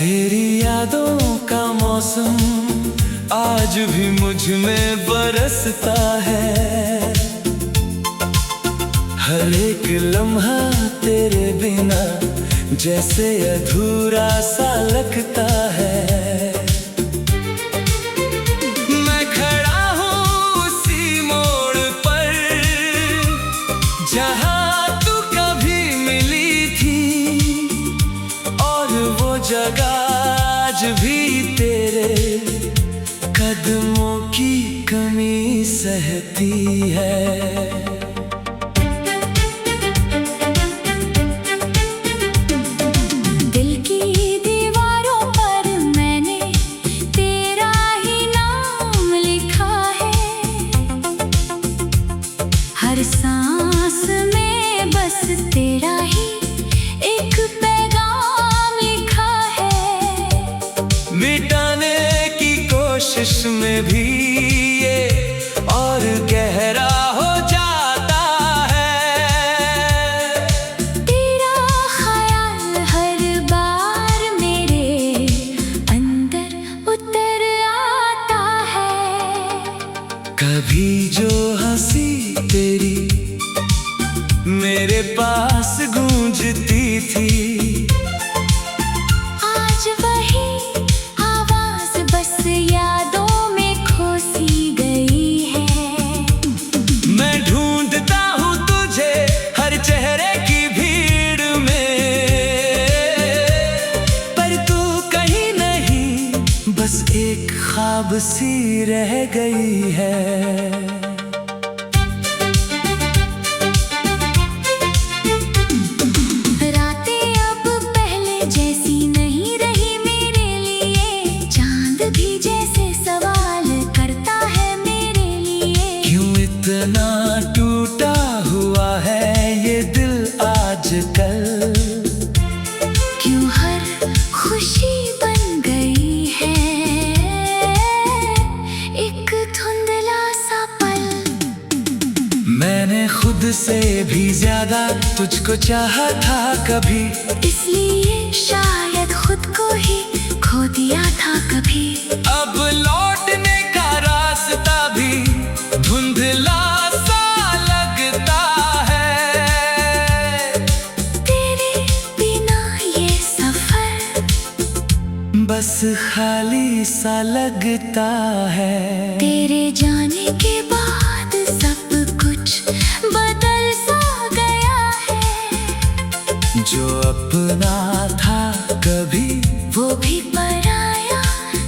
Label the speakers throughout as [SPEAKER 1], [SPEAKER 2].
[SPEAKER 1] तेरी यादों का मौसम आज भी मुझ में बरसता है। हर एक लम्हा तेरे बिना जैसे अधूरा सा लगता है। मैं खड़ा हूँ उसी मोड़ पर जहाँ तू कभी मिली थी, और वो जगह आज भी तेरे कदमों की कमी सहती है।
[SPEAKER 2] हर सांस में बस तेरा ही एक पैगाम लिखा है।
[SPEAKER 1] मिटाने की कोशिश में भी ये और गहरा हो जाता है।
[SPEAKER 2] तेरा ख्याल हर बार मेरे अंदर उतर आता है।
[SPEAKER 1] कभी जो हंसी तेरी मेरे पास गूंजती थी,
[SPEAKER 2] आज वही आवाज बस यादों में खोसी गई है।
[SPEAKER 1] मैं ढूंढता हूँ तुझे हर चेहरे की भीड़ में, पर तू कहीं नहीं, बस एक ख्वाब सी रह गई है। इतना टूटा हुआ है ये दिल आजकल,
[SPEAKER 2] क्यों हर खुशी बन गई है एक धुंधला सा पल।
[SPEAKER 1] मैंने खुद से भी ज्यादा तुझको चाहा था कभी,
[SPEAKER 2] इसलिए शायद खुद को ही खो दिया था कभी।
[SPEAKER 1] अब लौटने का रास्ता भी धुंधला सा लगता है।
[SPEAKER 2] तेरे बिना ये सफर
[SPEAKER 1] बस खाली सा लगता है।
[SPEAKER 2] तेरे जाने के बाद सब कुछ बदल सा गया है।
[SPEAKER 1] जो अपना था कभी
[SPEAKER 2] वो भी पराया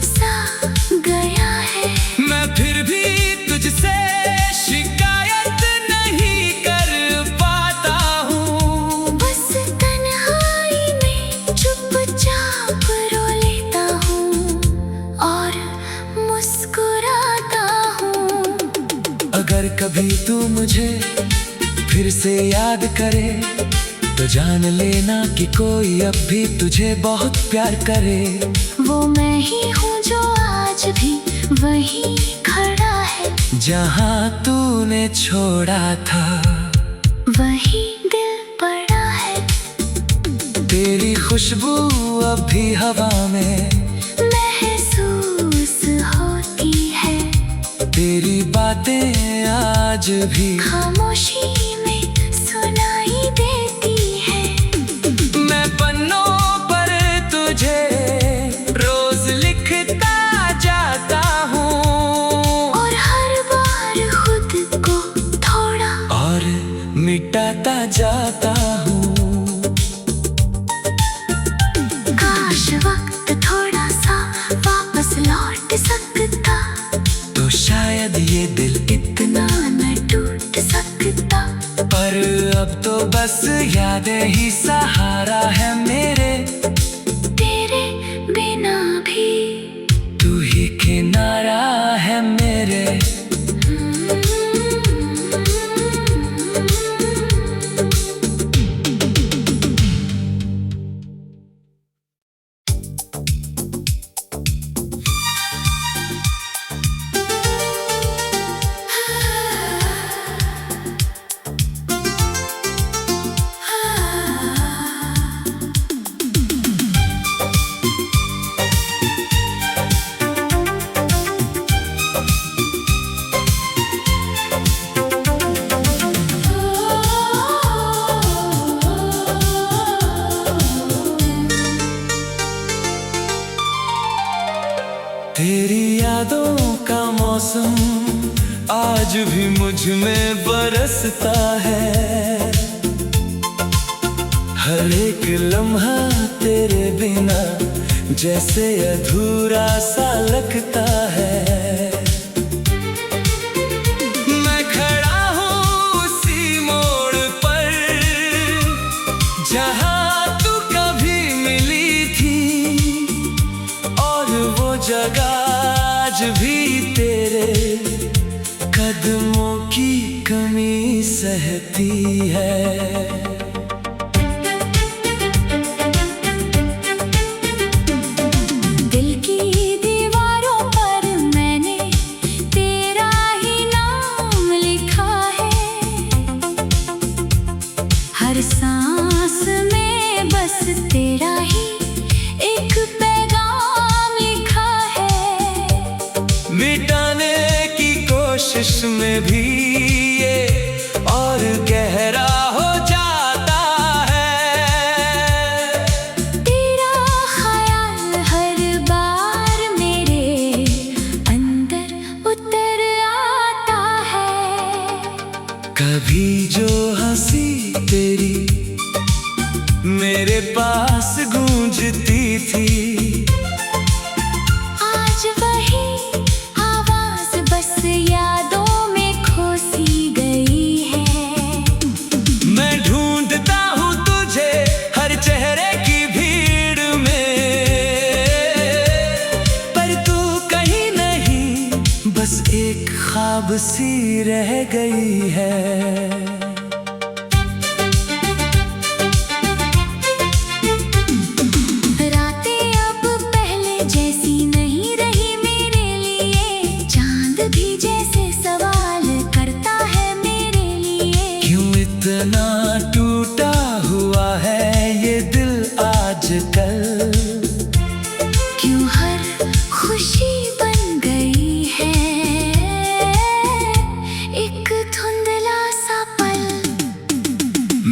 [SPEAKER 2] सा गया है।
[SPEAKER 1] मैं फिर भी तुझसे शिकायत नहीं कर पाता हूँ,
[SPEAKER 2] बस तन्हाई में चुपचाप रो लेता हूँ और मुस्कुराता हूँ।
[SPEAKER 1] अगर कभी तू मुझे फिर से याद करे तो जान लेना कि कोई अब भी तुझे बहुत प्यार करे।
[SPEAKER 2] वो मैं ही हूँ जो आज भी वहीं खड़ा है,
[SPEAKER 1] जहाँ तूने छोड़ा था
[SPEAKER 2] वहीं दिल पड़ा है।
[SPEAKER 1] तेरी खुशबू अब भी हवा में
[SPEAKER 2] महसूस होती है।
[SPEAKER 1] तेरी बातें आज भी
[SPEAKER 2] खामोशी में सुनाई देती है।
[SPEAKER 1] मैं पन्नों पर तुझे रोज लिखता जाता हूँ,
[SPEAKER 2] और हर बार खुद को थोड़ा
[SPEAKER 1] और मिटाता जाता हूँ।
[SPEAKER 2] काश वक्त थोड़ा सा वापस लौट सकता,
[SPEAKER 1] तो शायद ये दिल
[SPEAKER 2] इतना न टूट सकता।
[SPEAKER 1] पर अब तो बस यादें ही सहारा है मेरे।
[SPEAKER 2] तेरे बिना भी
[SPEAKER 1] तू ही किनारा है मेरे। मौसम आज भी मुझ में बरसता है। हर एक लम्हा तेरे बिना जैसे अधूरा सा लगता है। मैं खड़ा हूँ उसी मोड़ पर जहाँ तू कभी मिली थी, और वो जगह आज भी तेरे कदमों की कमी सहती है।
[SPEAKER 2] हर सांस में बस तेरा ही एक पैगाम लिखा है।
[SPEAKER 1] मिटाने की कोशिश में भी ये और गहरा हो जाता है।
[SPEAKER 2] तेरा ख्याल हर बार मेरे अंदर उतर आता है।
[SPEAKER 1] कभी जो हंसी तेरी मेरे पास गूंजती थी,
[SPEAKER 2] आज वही आवाज बस यादों में खोसी गई है।
[SPEAKER 1] मैं ढूंढता हूँ तुझे हर चेहरे की भीड़ में, पर तू कहीं नहीं, बस एक ख्वाब सी रह गई है। इतना टूटा हुआ है ये दिल आजकल,
[SPEAKER 2] क्यों हर खुशी बन गई है एक धुंधला सा पल।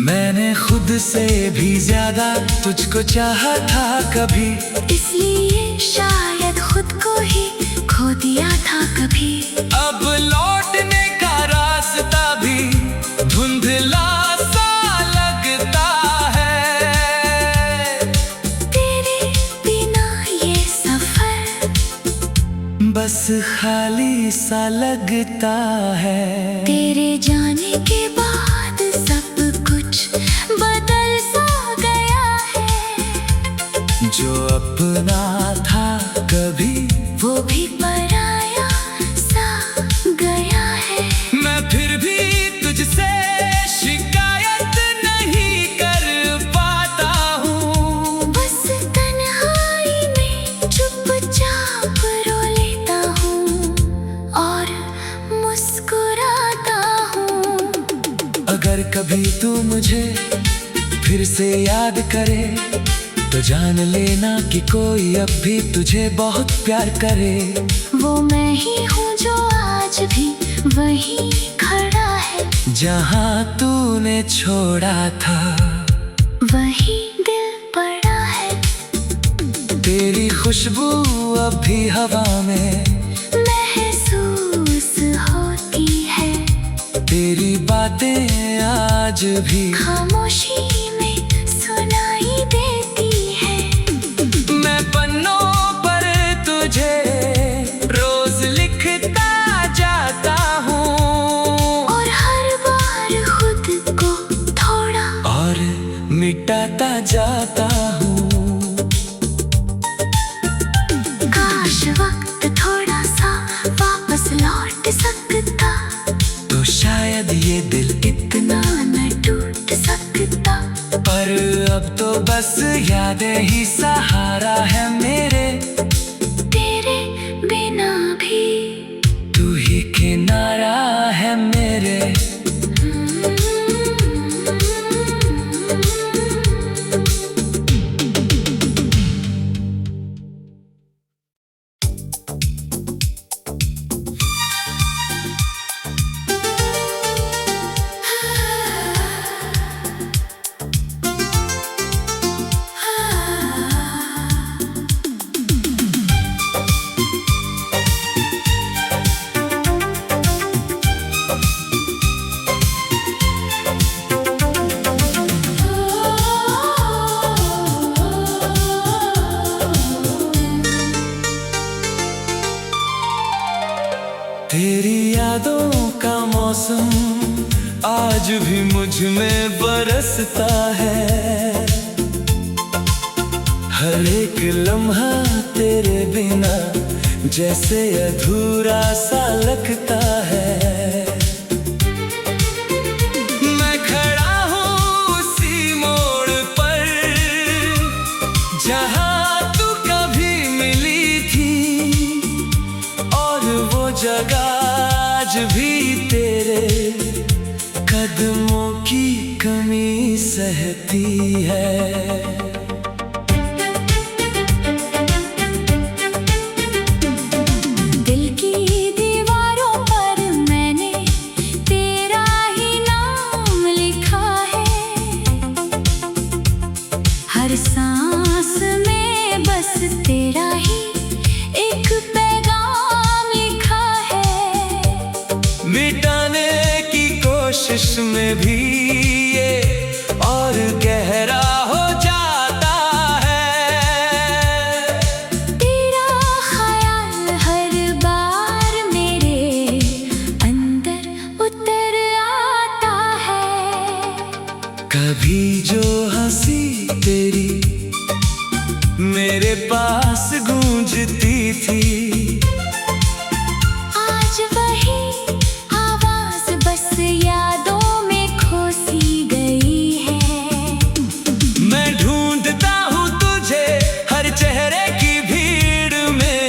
[SPEAKER 1] मैंने खुद से भी ज्यादा तुझको चाहा था कभी,
[SPEAKER 2] इसलिए शायद खुद को ही खो दिया था कभी।
[SPEAKER 1] अब लौटने का रास्ता भी धुंधला सा लगता है।
[SPEAKER 2] तेरे बिना ये सफर
[SPEAKER 1] बस खाली सा लगता है।
[SPEAKER 2] तेरे जाने के बाद सब कुछ बदल सा गया है।
[SPEAKER 1] जो अपना था कभी
[SPEAKER 2] वो भी पराया सा गया है।
[SPEAKER 1] मैं फिर भी तुझसे शिकायत नहीं कर पाता हूँ,
[SPEAKER 2] बस तन्हाई में चुपचाप रो लेता हूँ और मुस्कुराता हूँ।
[SPEAKER 1] अगर कभी तू मुझे फिर से याद करे तो जान लेना कि कोई अब भी तुझे बहुत प्यार करे।
[SPEAKER 2] वो मैं ही हूँ जो आज भी वहीं खड़ा है,
[SPEAKER 1] जहाँ तूने छोड़ा था
[SPEAKER 2] वही दिल पड़ा है।
[SPEAKER 1] तेरी खुशबू अब भी हवा में
[SPEAKER 2] महसूस होती है।
[SPEAKER 1] तेरी बातें आज भी
[SPEAKER 2] खामोशी में सुनाई देती है।
[SPEAKER 1] मैं पन्नों पर तुझे रोज लिखता जाता हूँ,
[SPEAKER 2] और हर बार खुद को थोड़ा
[SPEAKER 1] और मिटाता जाता हूँ।
[SPEAKER 2] काश वक्त थोड़ा सा वापस लौट सकता,
[SPEAKER 1] तो शायद ये दिल
[SPEAKER 2] इतना न टूट सकता।
[SPEAKER 1] पर अब तो बस यादें ही सहारा है मेरे।
[SPEAKER 2] तेरे बिना भी
[SPEAKER 1] तू ही किनारा है मेरे। भी मुझ में बरसता है। हर एक लम्हा तेरे बिना जैसे अधूरा सा लगता है। मैं खड़ा हूँ उसी मोड़ पर जहाँ तू कभी मिली थी, और वो जगह आज भी तेरे कदमों की कमी सहती है।
[SPEAKER 2] दिल की दीवारों पर मैंने तेरा ही नाम लिखा है। हर सांस में बस तेरा ही एक पैगाम लिखा है।
[SPEAKER 1] मिटाने की कोशिश में भी ये और गहरा हो जाता है।
[SPEAKER 2] तेरा ख्याल हर बार मेरे अंदर उतर आता है।
[SPEAKER 1] कभी जो हंसी तेरी मेरे पास गूंजती थी,
[SPEAKER 2] आज वही आवाज बस यादों में खोसी गई है।
[SPEAKER 1] मैं ढूंढता हूँ तुझे हर चेहरे की भीड़ में,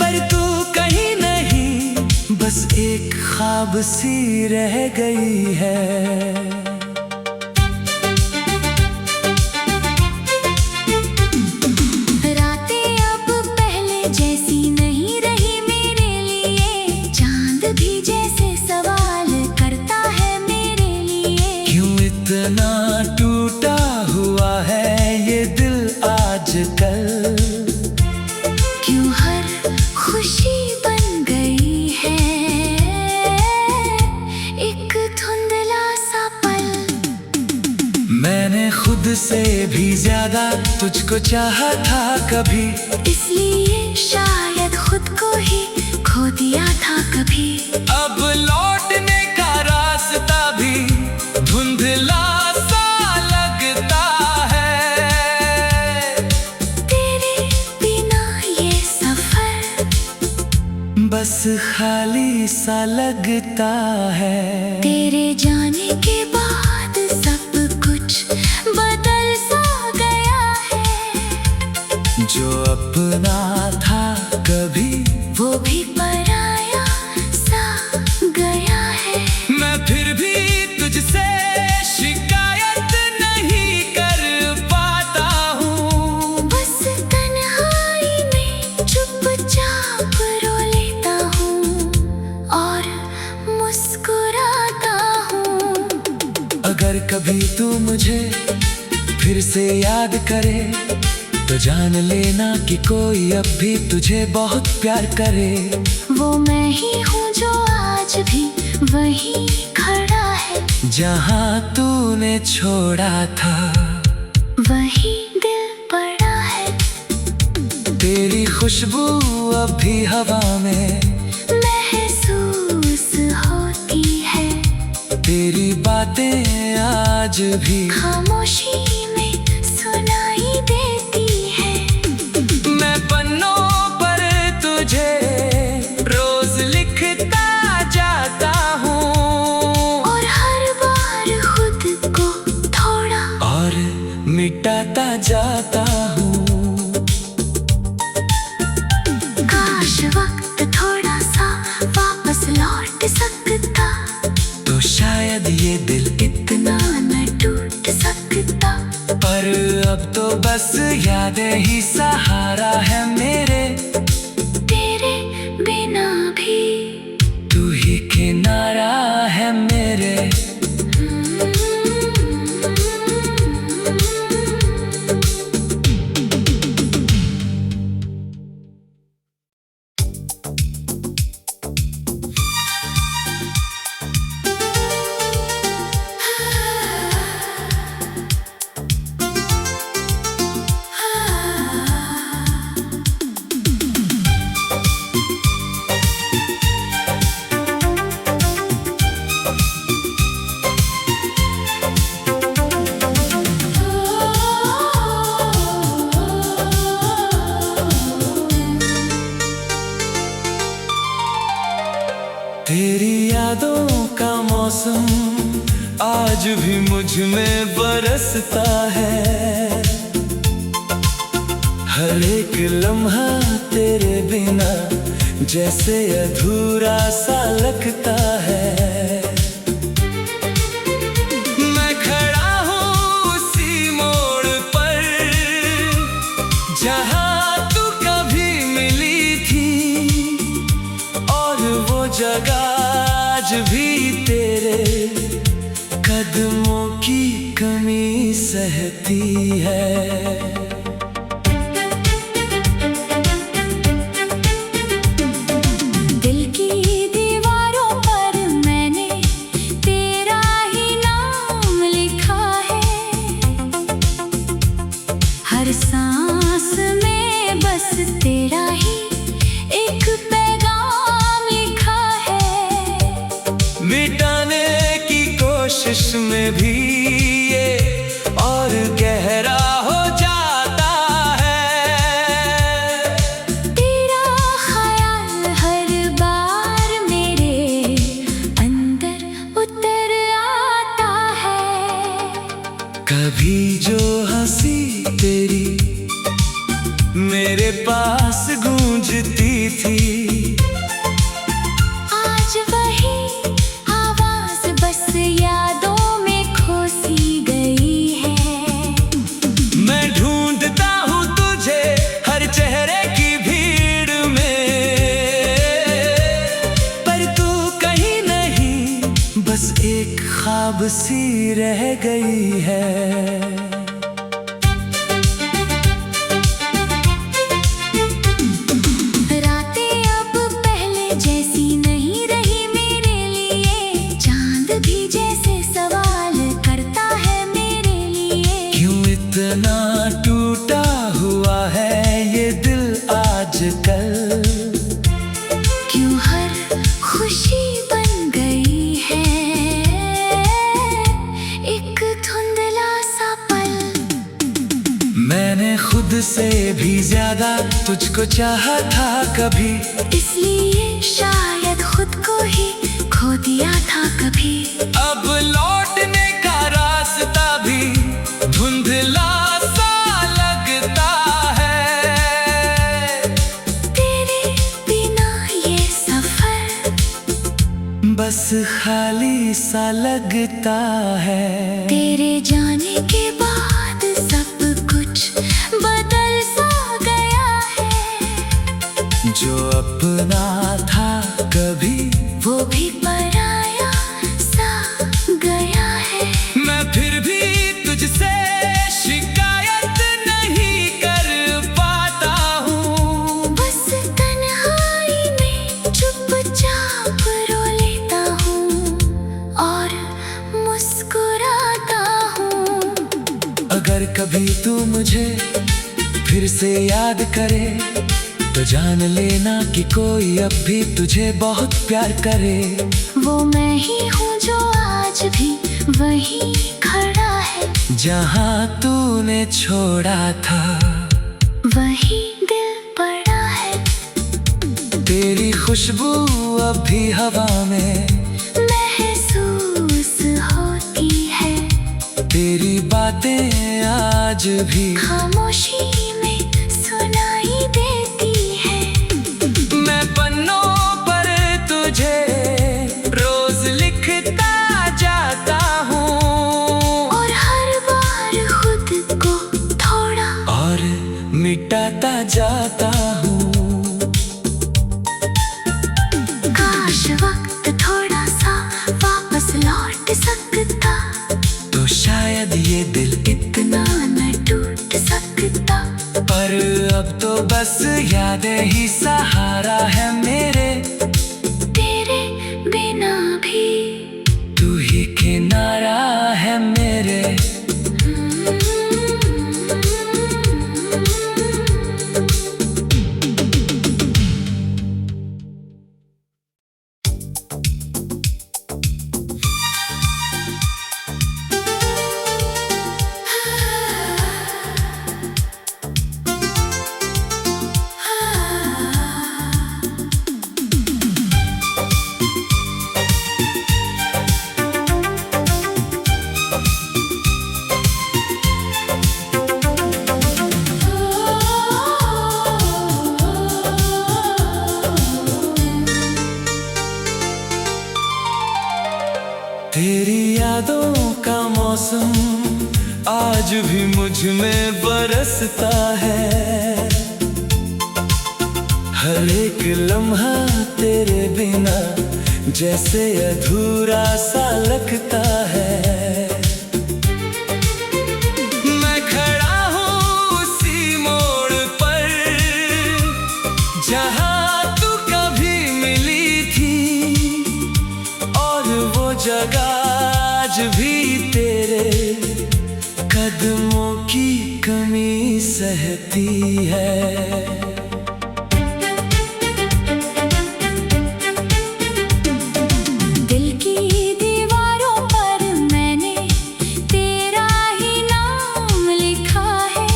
[SPEAKER 1] पर तू कहीं नहीं, बस एक ख्वाब सी रह गई है।
[SPEAKER 2] रातें अब पहले जैसी नहीं रही मेरे लिए। चांद भी जैसे सवाल करता है मेरे लिए।
[SPEAKER 1] क्यों इतना टूटा हुआ है ये दिल आजकल?
[SPEAKER 2] क्यों हर खुशी बन गई है एक धुंधला सा पल।
[SPEAKER 1] मैंने खुद से भी ज्यादा तुझको चाहा था कभी,
[SPEAKER 2] इसलिए शायद खुद को ही खो दिया था कभी।
[SPEAKER 1] अब लौटने का रास्ता भी धुंधला सा लगता है।
[SPEAKER 2] तेरे बिना ये सफर
[SPEAKER 1] बस खाली सा लगता है।
[SPEAKER 2] तेरे जाने के बाद सब कुछ बदल सा गया है।
[SPEAKER 1] जो अपना था कभी
[SPEAKER 2] वो भी पराया सा गया है।
[SPEAKER 1] मैं फिर भी तुझसे शिकायत नहीं कर पाता हूँ।
[SPEAKER 2] बस तन्हाई में चुपचाप रो लेता हूँ और मुस्कुराता हूँ।
[SPEAKER 1] अगर कभी तू मुझे फिर से याद करे तो जान लेना कि कोई अब भी तुझे बहुत प्यार करे।
[SPEAKER 2] वो मैं ही हूँ जो आज भी वहीं खड़ा है।
[SPEAKER 1] जहाँ तूने छोड़ा था
[SPEAKER 2] वहीं दिल पड़ा है।
[SPEAKER 1] तेरी खुशबू अब भी हवा में
[SPEAKER 2] महसूस होती है।
[SPEAKER 1] तेरी बातें आज भी
[SPEAKER 2] खामोशी में सुनाई देती है।
[SPEAKER 1] मैं पन्नों पर तुझे रोज लिखता जाता हूँ,
[SPEAKER 2] और हर बार खुद को थोड़ा
[SPEAKER 1] और मिटाता जाता हूँ।
[SPEAKER 2] काश वक्त थोड़ा सा वापस लौट सकता,
[SPEAKER 1] तो शायद ये दिल
[SPEAKER 2] इतना न टूट सकता।
[SPEAKER 1] पर अब तो बस यादें ही सहारा है मेरे।
[SPEAKER 2] तेरे बिना भी
[SPEAKER 1] तू ही किनारा है मेरे। मौसम आज भी मुझ में बरसता है। हर एक लम्हा तेरे बिना जैसे अधूरा सा लगता है। मैं खड़ा हूँ उसी मोड़ पर जहाँ तू कभी मिली थी, और वो जगह आज भी तेरे कदमों की कमी सहती है।
[SPEAKER 2] दिल की दीवारों पर मैंने तेरा ही नाम लिखा है। हर सांस में बस तेरा ही एक पैगाम लिखा है।
[SPEAKER 1] मिटाने की कोशिश में भी ये और गहरा हो जाता है।
[SPEAKER 2] तेरा ख्याल हर बार मेरे अंदर उतर आता है।
[SPEAKER 1] कभी जो हंसी तेरी मेरे पास गूंजती थी,
[SPEAKER 2] आज वही आवाज बस यादों में खोसी गई है।
[SPEAKER 1] मैं ढूंढता हूँ तुझे हर चेहरे की भीड़ में, पर तू कहीं नहीं, बस एक ख्वाब सी रह गई है।
[SPEAKER 2] रातें अब पहले जैसी नहीं रही मेरे लिए। चांद भी जैसे सवाल करता है मेरे लिए।
[SPEAKER 1] क्यों इतना टूटा हुआ है ये दिल आजकल?
[SPEAKER 2] क्यों हर खुशी बन गई है एक धुंधला सा पल।
[SPEAKER 1] मैंने खुद से भी ज्यादा तुझको चाहा था कभी,
[SPEAKER 2] इसलिए शायद खुद को ही खो दिया था कभी।
[SPEAKER 1] अब लौटने का रास्ता भी धुंधला सा लगता है।
[SPEAKER 2] तेरे बिना ये सफर
[SPEAKER 1] बस खाली सा लगता है।
[SPEAKER 2] तेरे जाने के बाद सब कुछ बदल सा गया है।
[SPEAKER 1] जो अपना था कभी
[SPEAKER 2] वो भी पराया सा गया है।
[SPEAKER 1] मैं फिर भी तुझसे शिकायत नहीं कर पाता हूँ।
[SPEAKER 2] बस तन्हाई में चुपचाप रो लेता हूँ और मुस्कुराता हूँ।
[SPEAKER 1] अगर कभी तू मुझे फिर से याद करे तो जान लेना कि कोई अब भी तुझे बहुत प्यार करे।
[SPEAKER 2] वो मैं ही हूँ जो आज भी वहीं खड़ा है।
[SPEAKER 1] जहाँ तूने छोड़ा था
[SPEAKER 2] वहीं दिल पड़ा है।
[SPEAKER 1] तेरी खुशबू अब भी हवा में
[SPEAKER 2] महसूस होती है।
[SPEAKER 1] तेरी बातें आज भी
[SPEAKER 2] खामोशी में सुनाई देती है।
[SPEAKER 1] मैं पन्नों पर तुझे रोज लिखता जाता हूँ,
[SPEAKER 2] और हर बार खुद को थोड़ा
[SPEAKER 1] और मिटाता जाता हूँ।
[SPEAKER 2] काश वक्त थोड़ा सा वापस लौट सकता,
[SPEAKER 1] तो शायद ये दिल
[SPEAKER 2] इतना न टूट सकता।
[SPEAKER 1] पर अब तो बस यादें ही सहारा है मेरे।
[SPEAKER 2] तेरे बिना भी
[SPEAKER 1] तू ही किनारा है मेरे। आज भी मुझ में बरसता है। हर एक लम्हा तेरे बिना जैसे अधूरा सा लगता है। मैं खड़ा हूँ उसी मोड़ पर जहाँ तू कभी मिली थी, और वो जगह आज भी तेरे कदमों की कमी सहती है।
[SPEAKER 2] दिल की दीवारों पर मैंने तेरा ही नाम लिखा है।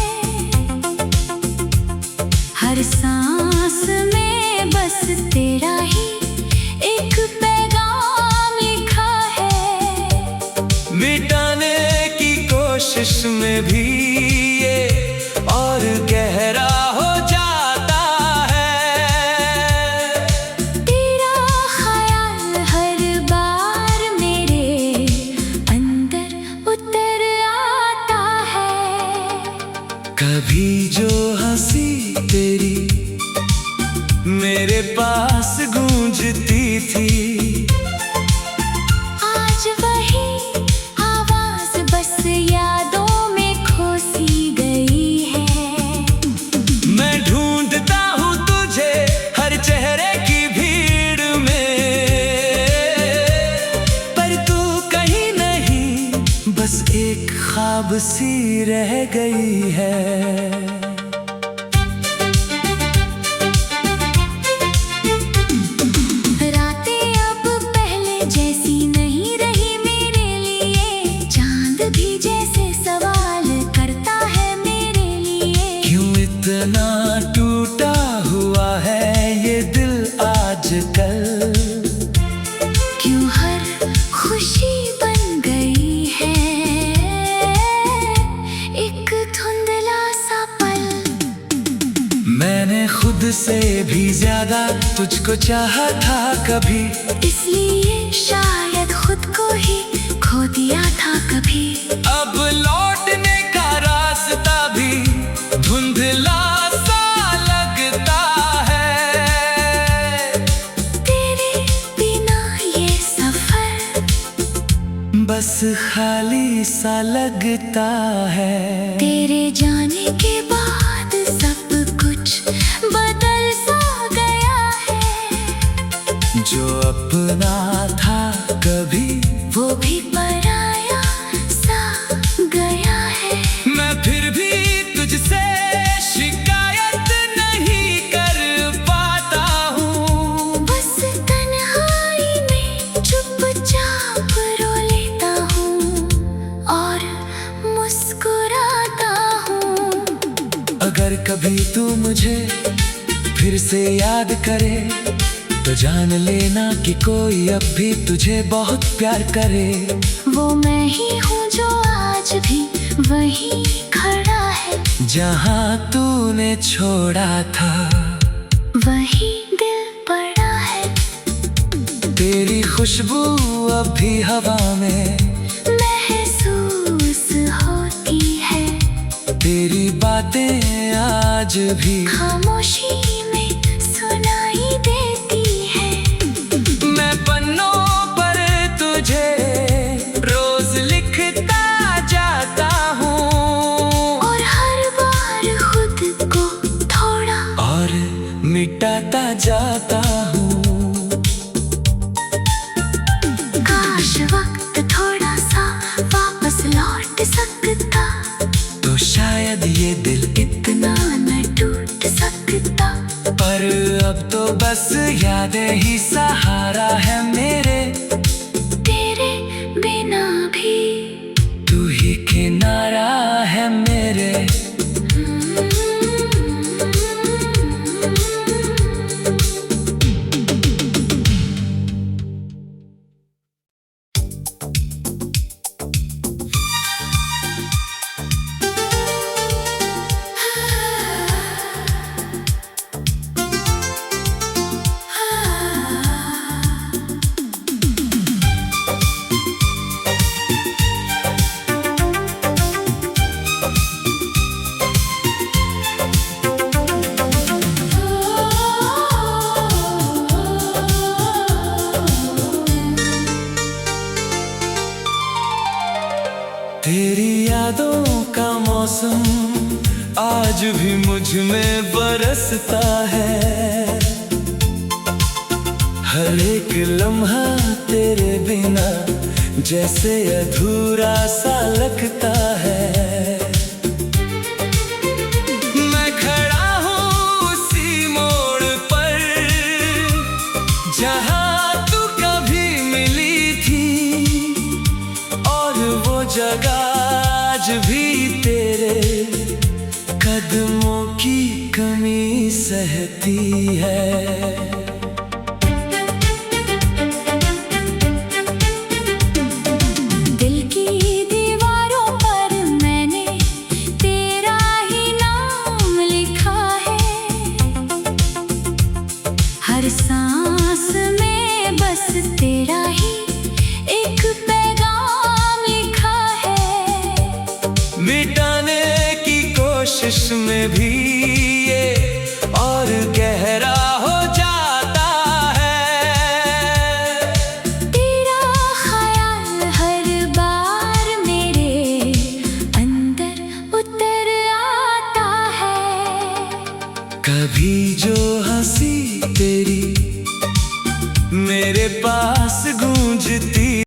[SPEAKER 2] हर सांस में बस तेरा ही एक पैगाम लिखा है।
[SPEAKER 1] मिटाने की कोशिश में भी ये और गहरा हो जाता है।
[SPEAKER 2] तेरा ख्याल हर बार मेरे अंदर उतर आता है।
[SPEAKER 1] कभी जो हंसी तेरी मेरे पास गूंजती थी,
[SPEAKER 2] आज वही आवाज बस यादों में खोसी गई है।
[SPEAKER 1] मैं ढूंढता हूँ तुझे हर चेहरे की भीड़ में, पर तू कहीं नहीं, बस एक ख्वाब सी रह गई है।
[SPEAKER 2] रातें अब पहले जैसी नहीं रही मेरे लिए। चांद भी जैसे सवाल करता है मेरे लिए।
[SPEAKER 1] क्यों इतना टूटा हुआ है ये दिल आजकल?
[SPEAKER 2] क्यों हर खुशी बन गई है एक धुंधला सा पल।
[SPEAKER 1] मैंने खुद से भी ज्यादा तुझको चाहा था कभी,
[SPEAKER 2] इसलिए शायद खुद को ही खो दिया था कभी।
[SPEAKER 1] अब लौटने का रास्ता भी धुंधला सा लगता है।
[SPEAKER 2] तेरे बिना ये सफर
[SPEAKER 1] बस खाली सा लगता है।
[SPEAKER 2] तेरे जाने के बाद सब कुछ बदल सा गया है।
[SPEAKER 1] जो अपना था कभी
[SPEAKER 2] वो भी पराया सा गया है।
[SPEAKER 1] मैं फिर भी तुझसे शिकायत नहीं कर पाता हूँ।
[SPEAKER 2] बस तन्हाई में चुपचाप रो लेता हूँ और मुस्कुराता हूँ।
[SPEAKER 1] अगर कभी तू मुझे फिर से याद करे तो जान लेना कि कोई अब भी तुझे बहुत प्यार करे।
[SPEAKER 2] वो मैं ही हूँ जो आज भी वहीं खड़ा है।
[SPEAKER 1] जहाँ तूने छोड़ा था
[SPEAKER 2] वही दिल पड़ा है।
[SPEAKER 1] तेरी खुशबू अब भी हवा में
[SPEAKER 2] महसूस होती है।
[SPEAKER 1] तेरी बातें आज भी
[SPEAKER 2] खामोशी में सुनाई देती है।
[SPEAKER 1] मैं पन्नों पर तुझे रोज लिखता जाता हूँ,
[SPEAKER 2] और हर बार खुद को थोड़ा
[SPEAKER 1] और मिटाता जाता हूँ।
[SPEAKER 2] काश वक्त थोड़ा सा वापस लौट सकता,
[SPEAKER 1] तो शायद ये दिल
[SPEAKER 2] इतना न टूट सकता।
[SPEAKER 1] पर अब तो बस यादें ही सहारा है मेरे।
[SPEAKER 2] तेरे बिना भी
[SPEAKER 1] तू ही किनारा है मेरे। मौसम आज भी मुझ में बरसता है। हर एक लम्हा तेरे बिना जैसे अधूरा सा लगता है। मैं खड़ा हूँ उसी मोड़ पर जहाँ तू कभी मिली थी, और वो जगह आज भी तेरे कदमों की कमी सहती है।
[SPEAKER 2] दिल की दीवारों पर मैंने तेरा ही नाम लिखा है। हर सांस में बस तेरा ही एक पैगाम लिखा है।
[SPEAKER 1] मिटाने की कोशिश में भी ये और गहरा हो जाता है।
[SPEAKER 2] तेरा ख्याल हर बार मेरे अंदर उतर आता है।
[SPEAKER 1] कभी जो हंसी तेरी मेरे पास गूंजती